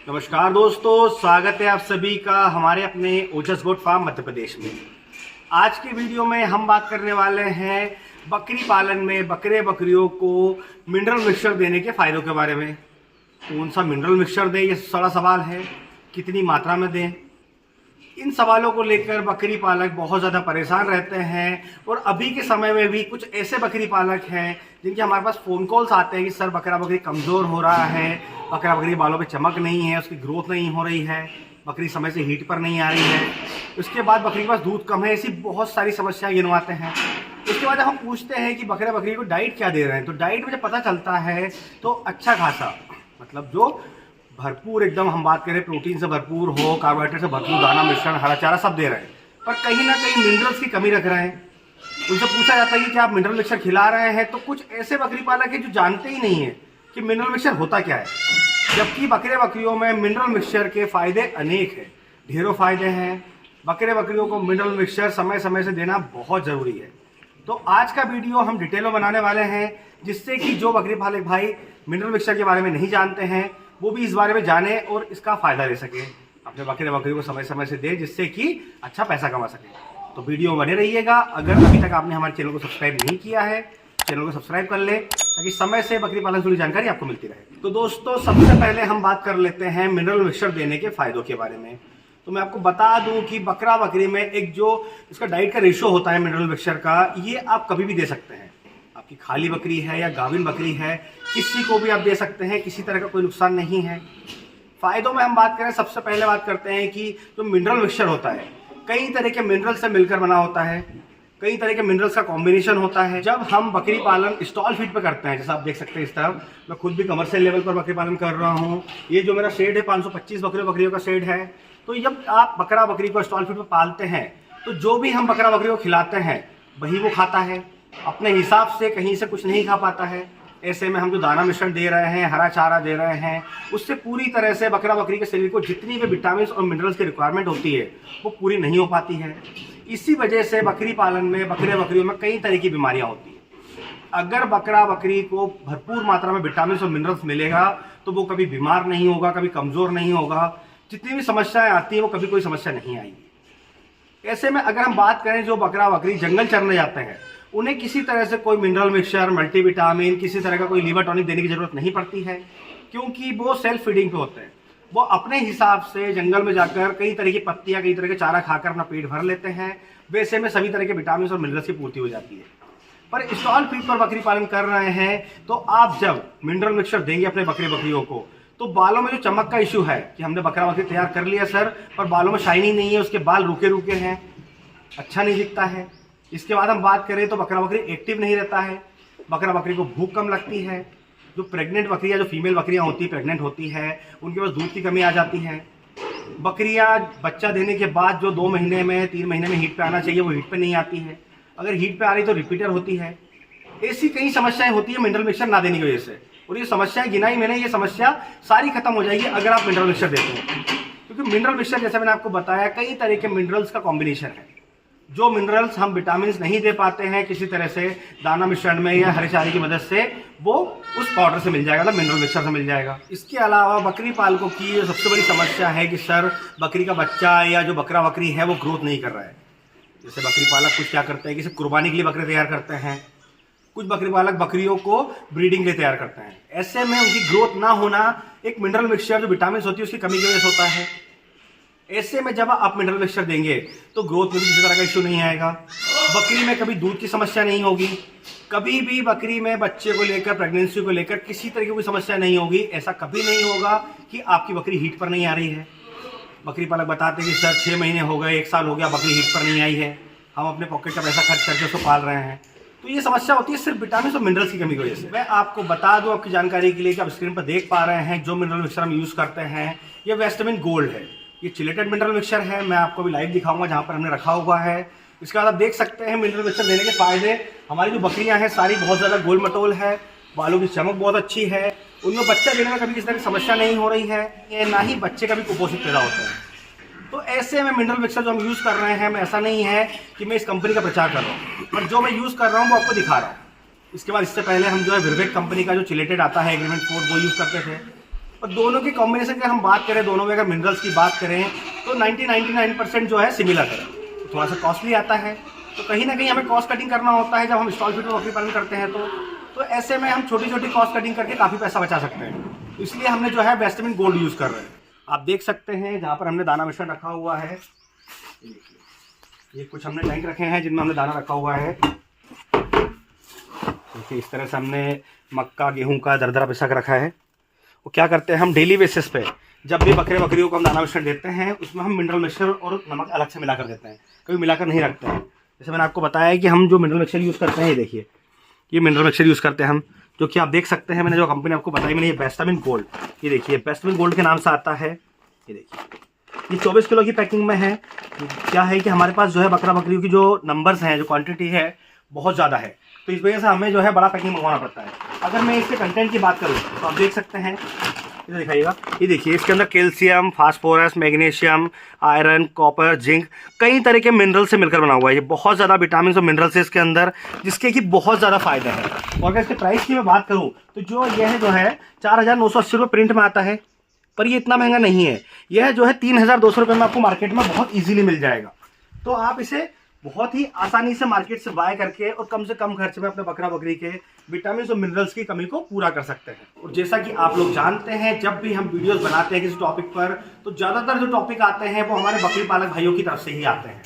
नमस्कार दोस्तों, स्वागत है आप सभी का हमारे अपने ओजस गोट फार्म मध्य प्रदेश में। आज की वीडियो में हम बात करने वाले हैं बकरी पालन में बकरे बकरियों को मिनरल मिक्सचर देने के फ़ायदों के बारे में। कौन सा मिनरल मिक्सचर दें, ये सारा सवाल है। कितनी मात्रा में दें, इन सवालों को लेकर बकरी पालक बहुत ज़्यादा परेशान रहते हैं। और अभी के समय में भी कुछ ऐसे बकरी पालक हैं जिनके हमारे पास फ़ोन कॉल्स आते हैं कि सर बकरा बकरी कमज़ोर हो रहा है, बकरा बकरी बालों पे चमक नहीं है, उसकी ग्रोथ नहीं हो रही है, बकरी समय से हीट पर नहीं आ रही है, उसके बाद बकरी के पास दूध कम है, ऐसी बहुत सारी समस्याएं गिनवाते हैं। उसके बाद जब हम पूछते हैं कि बकरा बकरी को डाइट क्या दे रहे हैं, तो डाइट में जब पता चलता है तो अच्छा खासा, मतलब जो भरपूर एकदम हम बात करें प्रोटीन से भरपूर हो, कार्बोहाइड्रेट से भरपूर, दाना मिश्रण हरा चारा सब दे रहे हैं, पर कहीं ना कहीं मिनरल्स की कमी रख रहे हैं। उनसे पूछा जाता है कि क्या आप मिनरल मिक्सचर खिला रहे हैं, तो कुछ ऐसे बकरी पालक हैं जो जानते ही नहीं है कि मिनरल मिक्सचर होता क्या है। जबकि बकरे बकरियों में मिनरल मिक्सचर के फ़ायदे अनेक हैं, ढेरों फ़ायदे हैं। बकरे बकरियों को मिनरल मिक्सचर समय समय से देना बहुत ज़रूरी है। तो आज का वीडियो हम डिटेल में बनाने वाले हैं, जिससे कि जो बकरी पालक भाई मिनरल मिक्सचर के बारे में नहीं जानते हैं वो भी इस बारे में जाने और इसका फ़ायदा ले सके, अपने बकरे बकरी को समय समय से दे, जिससे कि अच्छा पैसा कमा सके। तो वीडियो में बने रहिएगा। अगर अभी तक आपने हमारे चैनल को सब्सक्राइब नहीं किया है, चैनल को सब्सक्राइब कर ले ताकि समय से बकरी पालन से जुड़ी जानकारी आपको मिलती रहे। तो दोस्तों, सबसे पहले हम बात कर लेते हैं मिनरल मिक्सचर देने के फ़ायदों के बारे में। तो मैं आपको बता दूं कि बकरा बकरी में एक जो इसका डाइट का रेशो होता है मिनरल मिक्सचर का, ये आप कभी भी दे सकते हैं। आपकी खाली बकरी है या गाभिन बकरी है, किसी को भी आप दे सकते हैं, किसी तरह का कोई नुकसान नहीं है। फ़ायदों में हम बात करें, सबसे पहले बात करते हैं कि जो मिनरल मिक्सचर होता है कई तरह के मिनरल से मिलकर बना होता है, कई तरह के मिनरल्स का कॉम्बिनेशन होता है। जब हम बकरी पालन स्टॉल फीड पे करते हैं, जैसा आप देख सकते हैं इस तरफ, मैं खुद भी कमर्शियल लेवल पर बकरी पालन कर रहा हूँ। ये जो मेरा शेड है 525 बकरियों का शेड है। तो जब आप बकरा बकरी को स्टॉल फीड पर पालते हैं तो जो भी हम बकरा बकरी को खिलाते हैं वही वो खाता है, अपने हिसाब से कहीं से कुछ नहीं खा पाता है। ऐसे में हम जो दाना मिश्रण दे रहे हैं, हरा चारा दे रहे हैं, उससे पूरी तरह से बकरा बकरी के शरीर को जितनी भी विटामिन और मिनरल्स की रिक्वायरमेंट होती है वो पूरी नहीं हो पाती है। इसी वजह से बकरी पालन में बकरे बकरियों में कई तरह की बीमारियां होती हैं। अगर बकरा बकरी को भरपूर मात्रा में विटामिन और मिनरल्स मिलेगा तो वो कभी बीमार नहीं होगा, कभी कमज़ोर नहीं होगा। जितनी भी समस्याएं आती हैं वो कभी कोई समस्या नहीं आएगी। ऐसे में अगर हम बात करें जो बकरा बकरी जंगल चरने जाते हैं, उन्हें किसी तरह से कोई मिनरल मिक्सचर, मल्टीविटामिन, किसी तरह का कोई लीवर टॉनिक देने की ज़रूरत नहीं पड़ती है, क्योंकि वो सेल्फ फीडिंग पे होते हैं। वो अपने हिसाब से जंगल में जाकर कई तरह की पत्तियां, कई तरह के चारा खाकर अपना पेट भर लेते हैं। वैसे में सभी तरह के विटामिन और मिनरल्स की पूर्ति हो जाती है। पर स्टॉल फीड पर बकरी पालन कर रहे हैं तो आप जब मिनरल मिक्सचर देंगे अपने बकरे बकरियों को, तो बालों में जो चमक का इशू है कि हमने बकरा बकरी तैयार कर लिया सर, पर बालों में शाइनिंग नहीं है, उसके बाल रुके रुके हैं, अच्छा नहीं दिखता है। इसके बाद हम बात करें तो बकरा बकरी एक्टिव नहीं रहता है, बकरा बकरी को भूख कम लगती है। जो प्रेग्नेंट बकरियां, जो फीमेल बकरियां होती है, प्रेग्नेंट होती है, उनके पास दूध की कमी आ जाती है। बकरियां बच्चा देने के बाद जो 2 महीने में 3 महीने में हीट पे आना चाहिए वो हीट पे नहीं आती है। अगर हीट पे आ रही तो रिपीटर होती है। ऐसी कई समस्याएं होती है मिनरल मिक्सचर ना देने की वजह से। और ये समस्याएं गिनाई मैंने, ये समस्या सारी खत्म हो जाएगी अगर आप मिनरल मिक्सचर देते हैं। क्योंकि मिनरल मिक्सचर, जैसे मैंने आपको बताया, कई तरह के मिनरल्स का कॉम्बिनेशन है। जो मिनरल्स हम विटामिन नहीं दे पाते हैं किसी तरह से दाना मिश्रण में या हरे चारे की मदद से, वो उस पाउडर से मिल जाएगा, मतलब मिनरल मिक्सचर से मिल जाएगा। इसके अलावा बकरी पालकों की जो सबसे बड़ी समस्या है कि सर बकरी का बच्चा या जो बकरा बकरी है वो ग्रोथ नहीं कर रहा है। जैसे बकरी पालक कुछ क्या करते हैं कि सिर्फ कुर्बानी के लिए बकरे तैयार करते हैं, कुछ बकरी पालक बकरियों को ब्रीडिंग के लिए तैयार करते हैं। ऐसे में उनकी ग्रोथ ना होना एक मिनरल मिक्सचर जो विटामिन होती है उसकी कमी की वजह से होता है। ऐसे में जब आप मिनरल मिक्सचर देंगे तो ग्रोथ में भी किसी तरह का इशू नहीं आएगा, बकरी में कभी दूध की समस्या नहीं होगी, कभी भी बकरी में बच्चे को लेकर, प्रेगनेंसी को लेकर किसी तरह की कोई समस्या नहीं होगी। ऐसा कभी नहीं होगा कि आपकी बकरी हीट पर नहीं आ रही है। बकरी पालक बताते हैं कि सर 6 महीने हो गए, 1 साल हो गया, बकरी हीट पर नहीं आई है, हम अपने पॉकेट का पैसा खर्च करके उसको पाल रहे हैं। तो ये समस्या होती है सिर्फ विटामिन और मिनरल्स की कमी की वजह से। मैं आपको बता दूं आपकी जानकारी के लिए कि आप स्क्रीन पर देख पा रहे हैं जो मिनरल मिक्सचर हम यूज़ करते हैं, ये वेस्टमिन गोल्ड है। ये चिलेटेड मिनरल मिक्सचर है। मैं आपको भी लाइव दिखाऊंगा जहाँ पर हमने रखा हुआ है। इसके बाद आप देख सकते हैं मिनरल मिक्सचर देने के फायदे। हमारी जो बकरियां हैं सारी बहुत ज़्यादा गोल मटोल है, बालों की चमक बहुत अच्छी है, उनमें बच्चा देने में कभी किसी तरह की समस्या नहीं हो रही है, ना ही बच्चे का भी कुपोषित पैदा होता है। तो ऐसे में मिनरल मिक्सचर जो हम यूज़ कर रहे हैं, मैं ऐसा नहीं है कि मैं इस कंपनी का प्रचार कर रहा हूँ, पर जो मैं यूज़ कर रहा हूँ वो आपको दिखा रहा हूँ। इसके बाद इससे पहले हम जो है विवेक कंपनी का जो चिलेटेड आता है एग्रीमेंट 4 वो यूज़ करते थे। और दोनों की कॉम्बिनेशन की हम बात करें, दोनों में अगर मिनरल्स की बात करें तो 99% जो है सिमिलर है। थोड़ा सा कॉस्टली आता है, तो कहीं ना कहीं हमें कॉस्ट कटिंग करना होता है जब हम स्टॉल फीड में बकरी पालन करते हैं। तो ऐसे में हम छोटी छोटी कॉस्ट कटिंग करके काफ़ी पैसा बचा सकते हैं। तो इसलिए हमने जो है वेस्टमिन गोल्ड यूज़ कर रहे हैं। आप देख सकते हैं जहाँ पर हमने दाना मिश्रण रखा हुआ है, ये कुछ हमने टैंक रखे हैं जिनमें हमने दाना रखा हुआ है। देखिए इस तरह से हमने मक्का गेहूं का दरदरा पिसा के रखा है। वो क्या करते हैं हम डेली बेसिस पे जब भी बकरे बकरियों को हम दाना मिश्रण देते हैं उसमें हम मिनरल मिक्सचर और नमक अलग से मिलाकर देते हैं, कभी मिलाकर नहीं रखते हैं। जैसे मैंने आपको बताया कि हम जो मिनरल मिक्सचर यूज़ करते हैं, ये देखिए ये मिनरल मिक्सचर यूज़ करते हैं हम, जो कि आप देख सकते हैं। मैंने जो कंपनी आपको बताई मैंने, ये वेस्टमिन गोल्ड, ये देखिए वेस्टमिन गोल्ड के नाम से आता है। ये देखिए ये 24 किलो की पैकिंग में है। क्या है कि हमारे पास जो है बकरा बकरियों की जो नंबर्स हैं, जो क्वांटिटी है बहुत ज़्यादा है, तो इस वजह से हमें जो है बड़ा पैकिंग मंगवाना पड़ता है। अगर मैं इसके कंटेंट की बात करूँ तो आप देख सकते हैं, इसे दिखाइएगा, ये देखिए इसके अंदर calcium, phosphorus, magnesium, iron, copper, zinc, कई तरह के मिनरल से मिलकर बना हुआ है। ये बहुत ज़्यादा विटामिन और मिनरल्स है इसके अंदर, जिसके कि बहुत ज़्यादा फायदा है। और अगर इसके प्राइस की मैं बात करूँ तो जो है 4,980 रुपये प्रिंट में आता है, पर ये इतना महंगा नहीं है। यह जो है 3,200 रुपये में आपको मार्केट में बहुत ईजिली मिल जाएगा। तो आप इसे बहुत ही आसानी से मार्केट से बाय करके और कम से कम खर्च में अपने बकरा बकरी के विटामिन और मिनरल्स की कमी को पूरा कर सकते हैं। और जैसा कि आप लोग जानते हैं, जब भी हम वीडियोस बनाते हैं किसी टॉपिक पर, तो ज़्यादातर जो टॉपिक आते हैं वो हमारे बकरी पालक भाइयों की तरफ से ही आते हैं।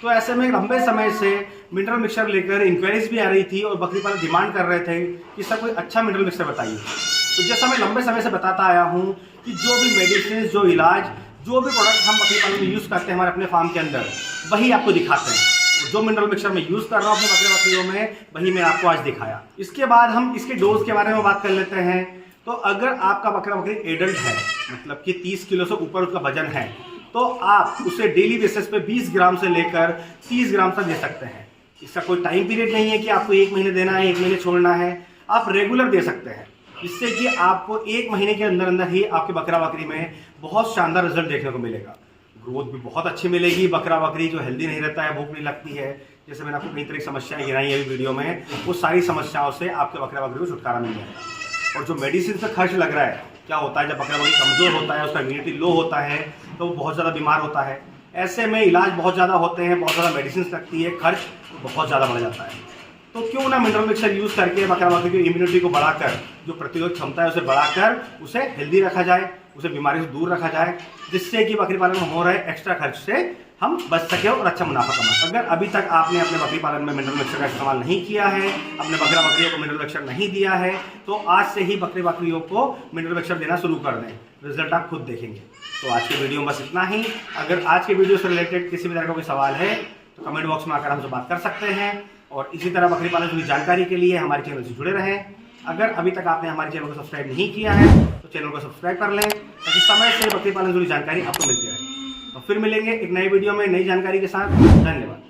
तो ऐसे में लंबे समय से मिनरल मिक्सचर लेकर इंक्वायरीज भी आ रही थी और बकरी पालक डिमांड कर रहे थे कि सर कोई अच्छा मिनरल मिक्सचर बताइए। तो जैसा मैं लंबे समय से बताता आया हूँ कि जो भी मेडिसिन, जो इलाज, जो भी प्रोडक्ट हम बकरी पालन में यूज़ करते हैं हमारे अपने फार्म के अंदर, वही आपको दिखाते हैं। जो मिनरल मिक्सचर मैं यूज़ कर रहा हूँ अपने बकरे बकरियों में, वही मैं आपको आज दिखाया। इसके बाद हम इसके डोज के बारे में बात कर लेते हैं। तो अगर आपका बकरा बकरी एडल्ट है, मतलब कि 30 किलो से ऊपर उसका वजन है, तो आप उसे डेली बेसिस पे 20 ग्राम से लेकर 30 ग्राम तक दे सकते हैं। इसका कोई टाइम पीरियड नहीं है कि आपको 1 महीने देना है, 1 महीने छोड़ना है, आप रेगुलर दे सकते हैं। इससे कि आपको 1 महीने के अंदर अंदर ही आपके बकरा बकरी में बहुत शानदार रिजल्ट देखने को मिलेगा। ग्रोथ भी बहुत अच्छी मिलेगी। बकरा बकरी जो हेल्दी नहीं रहता है, भूख नहीं लगती है, जैसे मैंने आपको कई तरह की समस्याएं गिनाई है वीडियो में, वो सारी समस्याओं से आपके बकरा बकरी को छुटकारा मिल जाएगा। और जो मेडिसिन से खर्च लग रहा है, क्या होता है जब बकरा बकरी कमज़ोर होता है, उसका इम्यूनिटी लो होता है, तो वो बहुत ज़्यादा बीमार होता है। ऐसे में इलाज बहुत ज़्यादा होते हैं, बहुत ज़्यादा मेडिसिन लगती है, खर्च बहुत ज़्यादा बढ़ जाता है। तो क्यों ना मिनरल मिक्सचर यूज़ करके बकरा बकरी की इम्यूनिटी को बढ़ाकर, जो प्रतिरोधक क्षमता है उसे बढ़ाकर उसे हेल्दी रखा जाए, उसे बीमारी से दूर रखा जाए, जिससे कि बकरी पालन में हो रहे एक्स्ट्रा खर्च से हम बच सके और अच्छा मुनाफा कमा सकें। अगर अभी तक आपने अपने बकरी पालन में मिनरल मिक्सचर का इस्तेमाल नहीं किया है, अपने बकरा बकरियों को मिनरल मिक्सचर नहीं दिया है, तो आज से ही बकरी बकरियों को मिनरल मिक्सचर देना शुरू कर दें। रिजल्ट आप खुद देखेंगे। तो आज के वीडियो में बस इतना ही। अगर आज के वीडियो से रिलेटेड किसी भी तरह का कोई सवाल है तो कमेंट बॉक्स में आकर हमसे बात कर सकते हैं। और इसी तरह बकरी पालन की जानकारी के लिए हमारे चैनल से जुड़े रहें। अगर अभी तक आपने हमारे चैनल को सब्सक्राइब नहीं किया है तो चैनल को सब्सक्राइब कर लें, ताकि समय से बकरी पालन की जानकारी आपको मिलती रहे। तो फिर मिलेंगे एक नई वीडियो में नई जानकारी के साथ। धन्यवाद।